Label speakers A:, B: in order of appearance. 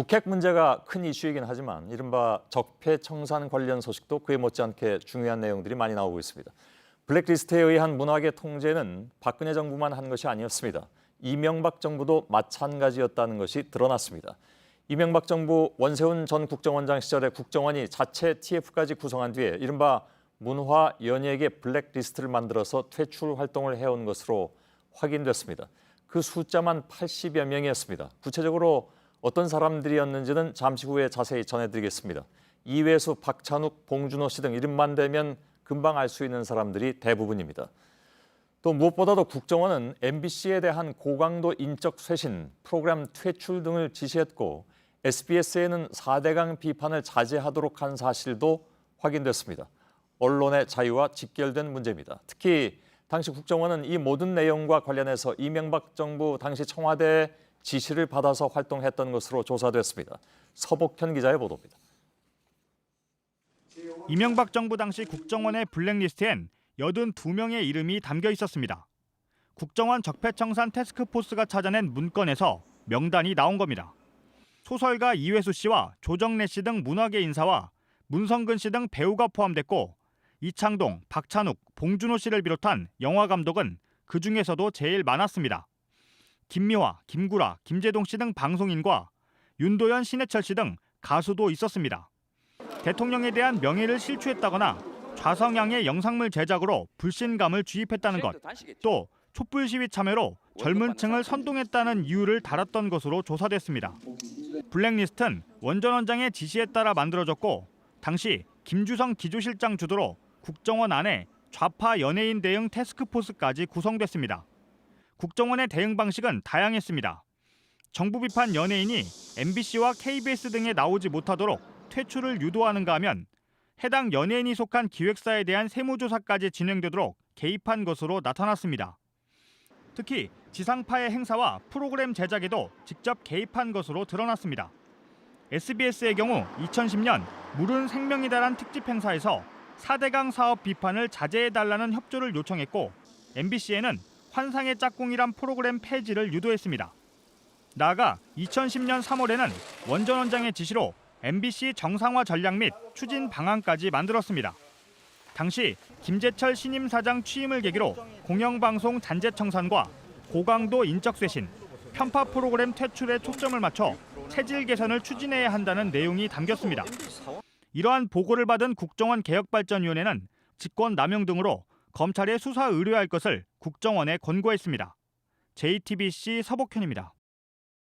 A: 북핵 문제가 큰 이슈이긴 하지만 이른바 적폐청산 관련 소식도 그에 못지않게 중요한 내용들이 많이 나오고 있습니다. 블랙리스트에 의한 문학의 통제는 박근혜 정부만 한 것이 아니었습니다. 이명박 정부도 마찬가지였다는 것이 드러났습니다. 이명박 정부 원세훈 전 국정원장 시절에 국정원이 자체 TF까지 구성한 뒤에 이른바 문화 연예계 블랙리스트를 만들어서 퇴출 활동을 해온 것으로 확인됐습니다. 그 숫자만 80여 명이었습니다. 구체적으로 어떤 사람들이었는지는 잠시 후에 자세히 전해드리겠습니다. 이회수, 박찬욱, 봉준호 씨 등 이름만 대면 금방 알 수 있는 사람들이 대부분입니다. 또 무엇보다도 국정원은 MBC에 대한 고강도 인적 쇄신, 프로그램 퇴출 등을 지시했고 SBS에는 4대강 비판을 자제하도록 한 사실도 확인됐습니다. 언론의 자유와 직결된 문제입니다. 특히 당시 국정원은 이 모든 내용과 관련해서 이명박 정부 당시 청와대의 지시를 받아서 활동했던 것으로 조사됐습니다. 서복현 기자의 보도입니다.
B: 이명박 정부 당시 국정원의 블랙리스트엔 82명의 이름이 담겨 있었습니다. 국정원 적폐청산 태스크포스가 찾아낸 문건에서 명단이 나온 겁니다. 소설가 이회수 씨와 조정래 씨 등 문학의 인사와 문성근 씨 등 배우가 포함됐고 이창동, 박찬욱, 봉준호 씨를 비롯한 영화 감독은 그 중에서도 제일 많았습니다. 김미화, 김구라, 김재동 씨 등 방송인과 윤도현, 신해철 씨 등 가수도 있었습니다. 대통령에 대한 명예를 실추했다거나 좌성향의 영상물 제작으로 불신감을 주입했다는 것, 또 촛불 시위 참여로 젊은 층을 선동했다는 이유를 달았던 것으로 조사됐습니다. 블랙리스트는 원 전 원장의 지시에 따라 만들어졌고 당시 김주성 기조실장 주도로 국정원 안에 좌파 연예인 대응 태스크포스까지 구성됐습니다. 국정원의 대응 방식은 다양했습니다. 정부 비판 연예인이 MBC와 KBS 등에 나오지 못하도록 퇴출을 유도하는가 하면 해당 연예인이 속한 기획사에 대한 세무조사까지 진행되도록 개입한 것으로 나타났습니다. 특히 지상파의 행사와 프로그램 제작에도 직접 개입한 것으로 드러났습니다. SBS의 경우 2010년 물은 생명이다란 특집 행사에서 4대강 사업 비판을 자제해달라는 협조를 요청했고 MBC에는 환상의 짝꿍이란 프로그램 폐지를 유도했습니다. 나아가 2010년 3월에는 원 전 원장의 지시로 MBC 정상화 전략 및 추진 방안까지 만들었습니다. 당시 김재철 신임 사장 취임을 계기로 공영방송 잔재 청산과 고강도 인적 쇄신, 편파 프로그램 퇴출에 초점을 맞춰 체질 개선을 추진해야 한다는 내용이 담겼습니다. 이러한 보고를 받은 국정원 개혁발전위원회는 직권 남용 등으로 검찰에 수사 의뢰할 것을 국정원에 권고했습니다. JTBC 서복현입니다.